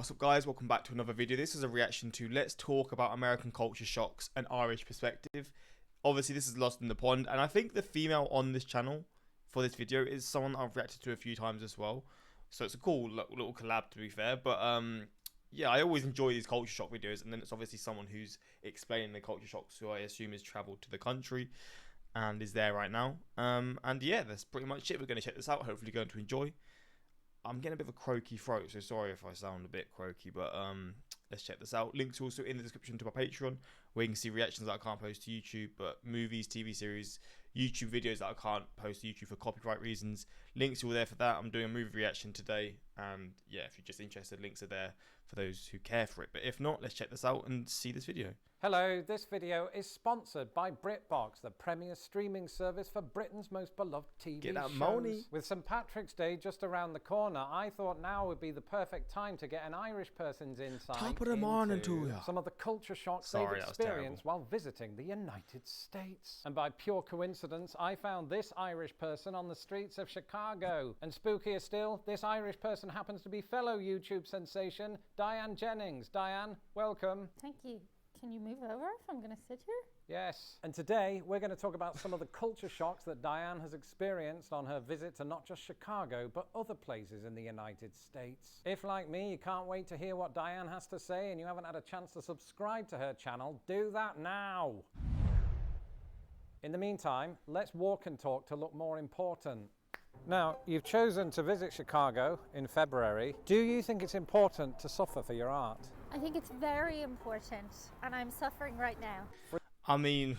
What's up guys, welcome back to another video. This is a reaction to Let's Talk About American Culture Shocks and Irish Perspective. Obviously this is Lost in the Pond, and I think the female on this channel for this video is someone I've reacted to a few times as well. So it's a cool little collab, to be fair. But yeah, I always enjoy these culture shock videos, and then it's obviously someone who's explaining the culture shocks, who I assume has travelled to the country and is there right now. And yeah, that's pretty much it. We're going to check this out, hopefully going to enjoy. I'm getting a bit of a croaky throat, so sorry if I sound a bit croaky, but let's check this out. Links also in the description to my Patreon, where you can see reactions that I can't post to YouTube, but movies, TV series, YouTube videos that I can't post to YouTube for copyright reasons. Links are all there for that. I'm doing a movie reaction today, and yeah, if you're just interested, links are there for those who care for it. But if not, let's check this out and see this video. Hello, this video is sponsored by BritBox, the premier streaming service for Britain's most beloved TV Get that shows. money. With St. Patrick's Day just around the corner, I thought now would be the perfect time to get an Irish person's insight Top of the morning to ya. some of the culture shocks Sorry, they've that was experienced while visiting the United States. And by pure coincidence, I found this Irish person on the streets of Chicago. And spookier still, this Irish person happens to be fellow YouTube sensation Diane Jennings. Diane, welcome. Thank you. Can you move over if I'm going to sit here? Yes. And today we're going to talk about some of the culture shocks that Diane has experienced on her visit to not just Chicago, but other places in the United States. If, like me, you can't wait to hear what Diane has to say and you haven't had a chance to subscribe to her channel, do that now. In the meantime, let's walk and talk to look more important. Now, you've chosen to visit Chicago in February. Do you think it's important to suffer for your art? I think it's very important, and I'm suffering right now. I mean,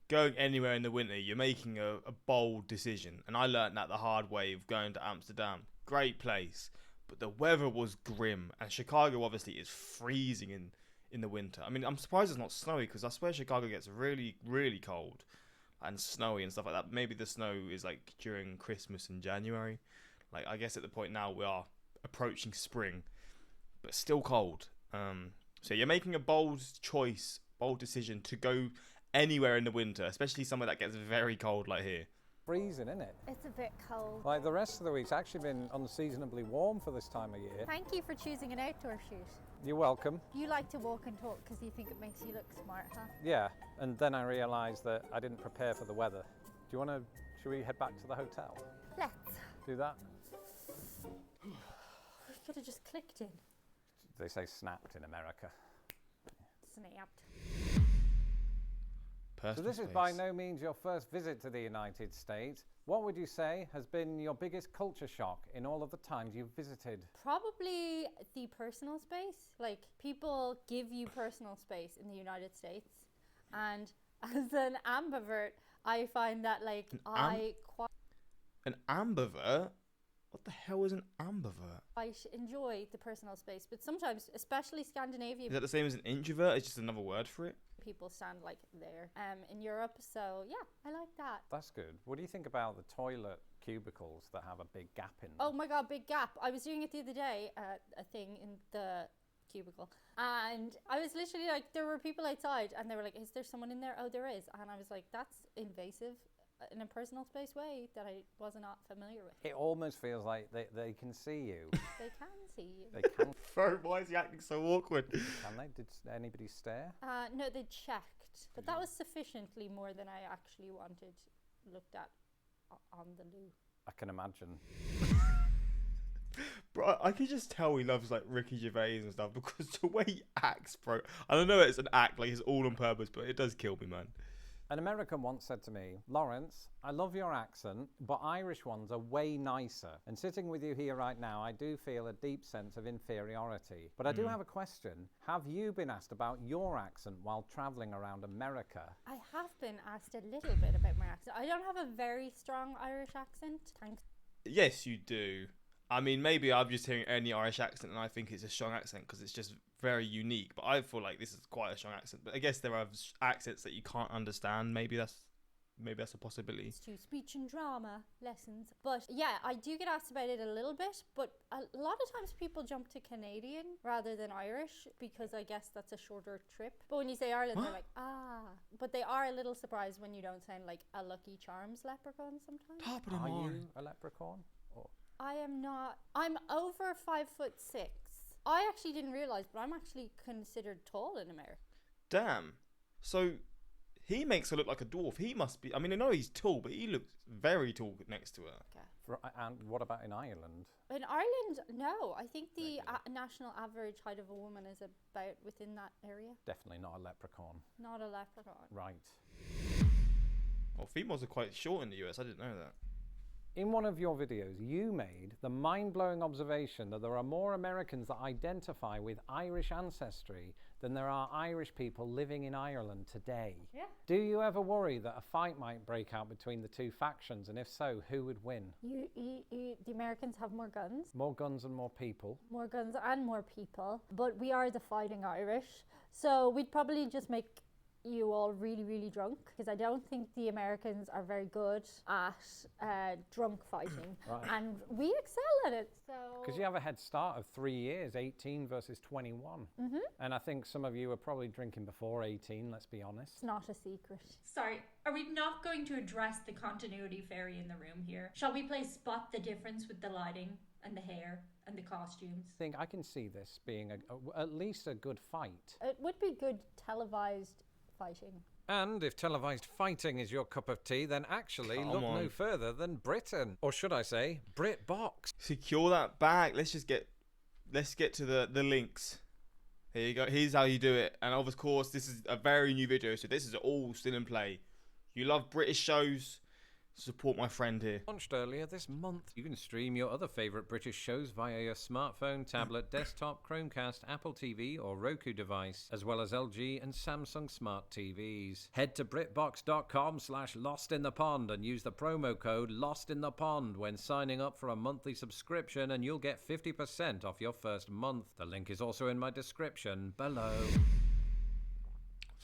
going anywhere in the winter, you're making a bold decision. And I learned that the hard way of going to Amsterdam. Great place. But the weather was grim. And Chicago obviously is freezing in the winter. I mean, I'm surprised it's not snowy, because I swear Chicago gets really, really cold and snowy and stuff like that. Maybe the snow is like during Christmas in January. Like, I guess at the point now we are approaching spring, but still cold. So you're making a bold choice, bold decision to go anywhere in the winter, especially somewhere that gets very cold like here. Freezing, isn't it? It's a bit cold. Like the rest of the week's actually been unseasonably warm for this time of year. Thank you for choosing an outdoor shoot. You're welcome. You like to walk and talk because you think it makes you look smart, huh? Yeah, and then I realised that I didn't prepare for the weather. Do you want to, should we head back to the hotel? Let's. Do that? We could have just clicked in. They say snapped in America. Snapped. So this is by no means your first visit to the United States. What would you say has been your biggest culture shock in all of the times you've visited? Probably the personal space. Like, people give you personal space in the United States. And as an ambivert, I find that, like, An ambivert? What the hell is an ambivert? I enjoy the personal space, but sometimes, especially Scandinavia, Is that the same as an introvert? It's just another word for it? people stand like there in Europe. So yeah, I like that. That's good. What do you think about the toilet cubicles that have a big gap in them? Oh my god, big gap. I was doing it the other day, a thing in the cubicle, and I was literally like, there were people outside and they were like, is there someone in there? Oh, there is. And I was like, that's invasive in a personal space way that I was not familiar with. It almost feels like they can see you. They can see you. They can. Why is he acting so awkward? Can they? Did anybody stare? No, they checked, but that was sufficiently more than I actually wanted looked at on the loo. I can imagine. Bro, I can just tell he loves like Ricky Gervais and stuff, because the way he acts, bro. I don't know it's an act, like it's all on purpose, but it does kill me, man. An American once said to me, Lawrence, I love your accent, but Irish ones are way nicer. And sitting with you here right now, I do feel a deep sense of inferiority. But I do have a question. Have you been asked about your accent while traveling around America? I have been asked a little bit about my accent. I don't have a very strong Irish accent, thanks. Yes, you do. I mean, maybe I'm just hearing any Irish accent and I think it's a strong accent because it's just very unique. But I feel like this is quite a strong accent. But I guess there are accents that you can't understand. Maybe that's a possibility. It's to speech and drama lessons. But yeah, I do get asked about it a little bit. But a lot of times people jump to Canadian rather than Irish because I guess that's a shorter trip. But when you say Ireland, they're like, ah. But they are a little surprised when you don't sound like a Lucky Charms leprechaun sometimes. Top of the Are morning. you a leprechaun? Or? I am not. I'm over 5'6". I actually didn't realise, but I'm actually considered tall in America. Damn. So he makes her look like a dwarf. He must be. I mean, I know he's tall, but he looks very tall next to her. Okay. And what about in Ireland? In Ireland, no. I think the national average height of a woman is about within that area. Definitely not a leprechaun. Not a leprechaun. Right. Well, females are quite short in the US. I didn't know that. In one of your videos, you made the mind-blowing observation that there are more Americans that identify with Irish ancestry than there are Irish people living in Ireland today. Yeah. Do you ever worry that a fight might break out between the two factions, and if so, who would win? The Americans have more guns. More guns and more people. More guns and more people. But we are the fighting Irish. So we'd probably just make you all really, really drunk, because I don't think the Americans are very good at drunk fighting. Right. And we excel at it. So Because you have a head start of 3 years, 18 versus 21. And I think some of you are probably drinking before 18, let's be honest. it's not a secret. Sorry, are we not going to address the continuity fairy in the room here? Shall we play spot the difference with the lighting and the hair and the costumes? I think I can see this being at least a good fight. It would be good televised fighting. And if televised fighting is your cup of tea, then actually Come look on. no further than Britain. Or should I say, BritBox. Secure that bag. Let's get to the links. Here you go. Here's how you do it. And of course, this is a very new video, so this is all still in play. You love British shows? Support my friend here. Launched earlier this month. You can stream your other favourite British shows via your smartphone, tablet, desktop, Chromecast, Apple TV or Roku device, as well as LG and Samsung smart TVs. Head to BritBox.com/LostInThePond and use the promo code LostInThePond when signing up for a monthly subscription, and you'll get 50% off your first month. The link is also in my description below.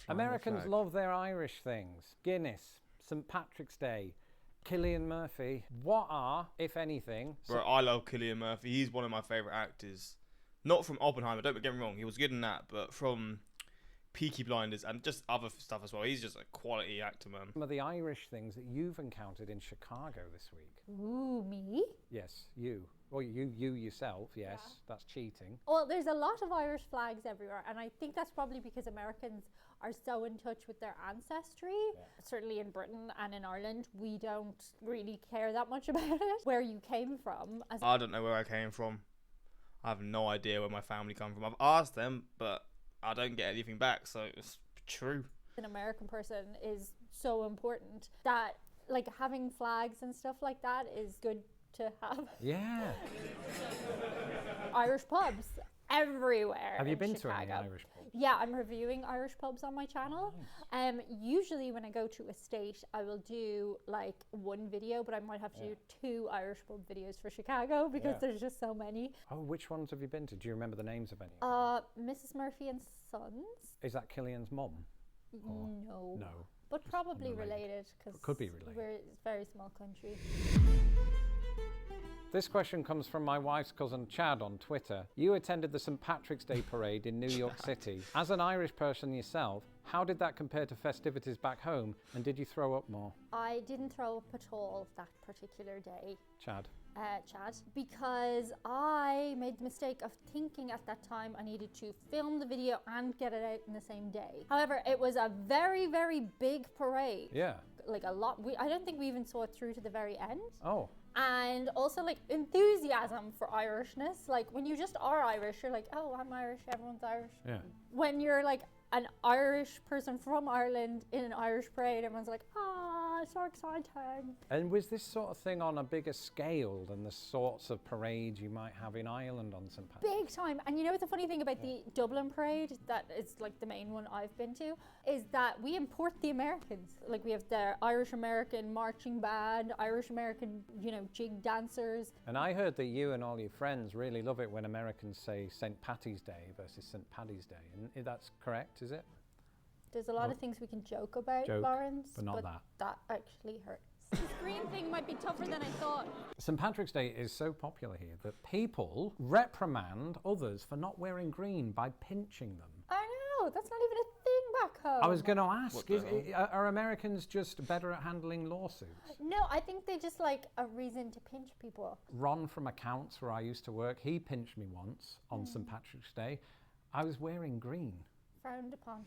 Americans love their Irish things. Guinness, St. Patrick's Day, Cillian Murphy. What are, if anything... Bro, I love Cillian Murphy. He's one of my favourite actors. Not from Oppenheimer, don't get me wrong. He was good in that, but from Peaky Blinders and just other stuff as well. He's just a quality actor, man. Some of the Irish things that you've encountered in Chicago this week. Ooh, me? Yes, you. Well, you yourself, yes. Yeah. That's cheating. Well, there's a lot of Irish flags everywhere, and I think that's probably because Americans are so in touch with their ancestry. Yeah. Certainly in Britain and in Ireland, we don't really care that much about it. Where you came from. I don't know where I came from. I have no idea where my family come from. I've asked them, but I don't get anything back, so it's true. An American person is so important that, like, having flags and stuff like that is good to have. Yeah. Irish pubs everywhere. Have you been Chicago. to any Irish pubs? Yeah, I'm reviewing Irish pubs on my channel. Nice. Usually when I go to a state, I will do like one video, but I might have to do 2 Irish pub videos for Chicago because there's just so many. Oh, which ones have you been to? Do you remember the names of any? Mrs. Murphy and Sons. Is that Cillian's mom? No. No. But probably related, because could be related. We're a very small country. This question comes from my wife's cousin Chad on Twitter. You attended the St. Patrick's Day parade in New York City. As an Irish person yourself, how did that compare to festivities back home, and did you throw up more? I didn't throw up at all that particular day. Chad, because I made the mistake of thinking at that time I needed to film the video and get it out in the same day. However, it was a very, very big parade. Yeah. Like a lot. I don't think we even saw it through to the very end. Oh. And also like enthusiasm for Irishness. Like when you just are Irish, you're like, oh, I'm Irish, everyone's Irish. Yeah. When you're like an Irish person from Ireland in an Irish parade, everyone's like, ah, so exciting. And was this sort of thing on a bigger scale than the sorts of parades you might have in Ireland on St. Patrick's? Big time. And you know what the funny thing about the Dublin parade, that is like the main one I've been to, is that we import the Americans. Like we have the Irish-American marching band, Irish-American, jig dancers. And I heard that you and all your friends really love it when Americans say St. Patty's Day versus St. Paddy's Day. And that's correct, is it? There's a lot of things we can joke about, Lawrence, but not that. That actually hurts. The screen thing might be tougher than I thought. St. Patrick's Day is so popular here that people reprimand others for not wearing green by pinching them. I know, No, that's not even a thing back home. I was going to ask, What the are Americans just better at handling lawsuits? No, I think they just like a reason to pinch people. Ron from accounts, where I used to work, he pinched me once on St. Patrick's Day. I was wearing green. Frowned upon.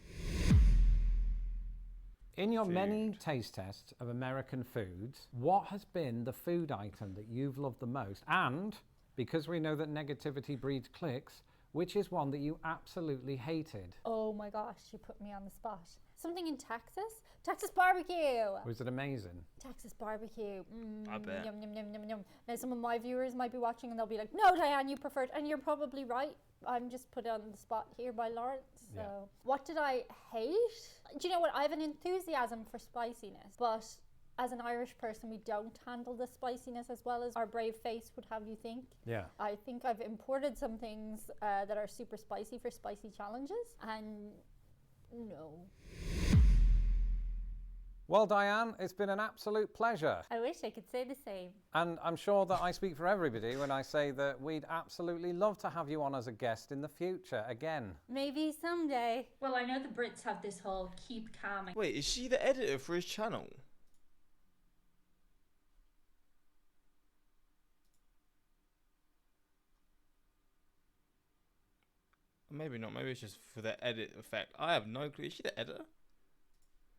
In your many taste tests of American foods, what has been the food item that you've loved the most? And, because we know that negativity breeds clicks, which is one that you absolutely hated? Oh my gosh, you put me on the spot. Something in Texas? Texas barbecue! Was it amazing? Texas barbecue. I bet. Yum, yum, yum, yum, yum. Now, some of my viewers might be watching and they'll be like, no, Diane, you preferred. And you're probably right. I'm just put on the spot here by Lawrence. So, what did I hate? Do you know what? I have an enthusiasm for spiciness, but as an Irish person, we don't handle the spiciness as well as our brave face would have you think. Yeah. I think I've imported some things that are super spicy for spicy challenges, and no. Well, Diane, it's been an absolute pleasure. I wish I could say the same. And I'm sure that I speak for everybody when I say that we'd absolutely love to have you on as a guest in the future again. Maybe someday. Well, I know the Brits have this whole keep calm. Wait, is she the editor for his channel? Maybe not. Maybe it's just for the edit effect. I have no clue. Is she the editor?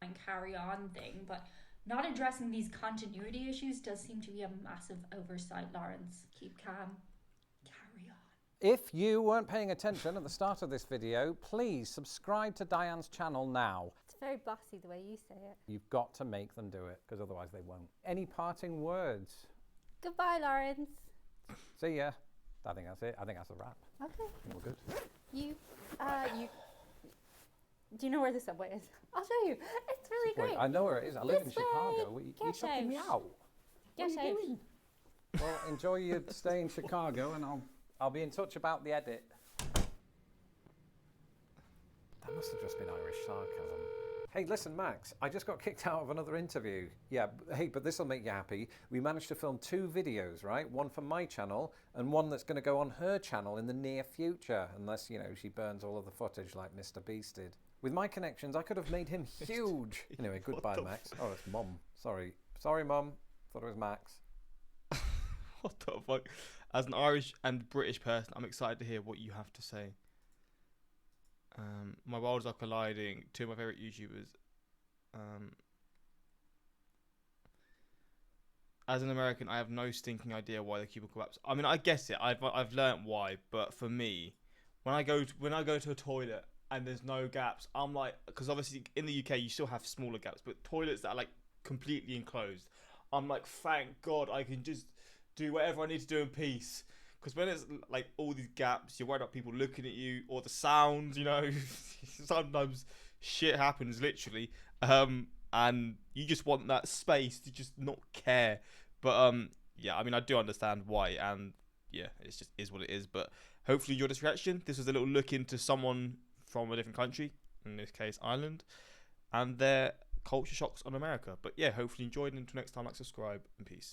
And carry on thing, but not addressing these continuity issues does seem to be a massive oversight, Lawrence. Keep calm. Carry on. If you weren't paying attention at the start of this video, please subscribe to Diane's channel now. It's very bossy the way you say it. You've got to make them do it, because otherwise they won't. Any parting words? Goodbye, Lawrence. See ya. I think that's it. I think that's a wrap. Okay. We're good. You. Do you know where the subway is? I'll show you. It's really Wait, great. I know where it is. I live in This way. Chicago. You're Get chucking me out. out. Get What are you out. doing? Well, enjoy your stay in Chicago, and I'll be in touch about the edit. That must have just been Irish sarcasm. Hey, listen, Max, I just got kicked out of another interview. Yeah, hey, but this will make you happy. We managed to film 2 videos, right? One for my channel and one that's going to go on her channel in the near future, unless, you know, she burns all of the footage like Mr. Beast did. With my connections, I could have made him huge. Anyway, goodbye, Max. Oh, it's Mum. Sorry. Sorry, Mum. Thought it was Max. What the fuck? As an Irish and British person, I'm excited to hear what you have to say. My worlds are colliding. 2 of my favourite YouTubers. As an American, I have no stinking idea why the cubicle collapse. I mean, I guess it. I've learnt why, but for me, when I go to a toilet and there's no gaps, I'm like, because obviously in the UK you still have smaller gaps, but toilets that are like completely enclosed, I'm like, thank God I can just do whatever I need to do in peace. Because when it's like all these gaps, you're worried about people looking at you or the sounds, you know. Sometimes shit happens, literally. And you just want that space to just not care. But yeah, I mean, I do understand why. And yeah, it just is what it is. But hopefully you enjoyed this reaction. This was a little look into someone from a different country, in this case, Ireland, and their culture shocks on America. But yeah, hopefully you enjoyed. And until next time, like, subscribe, and peace.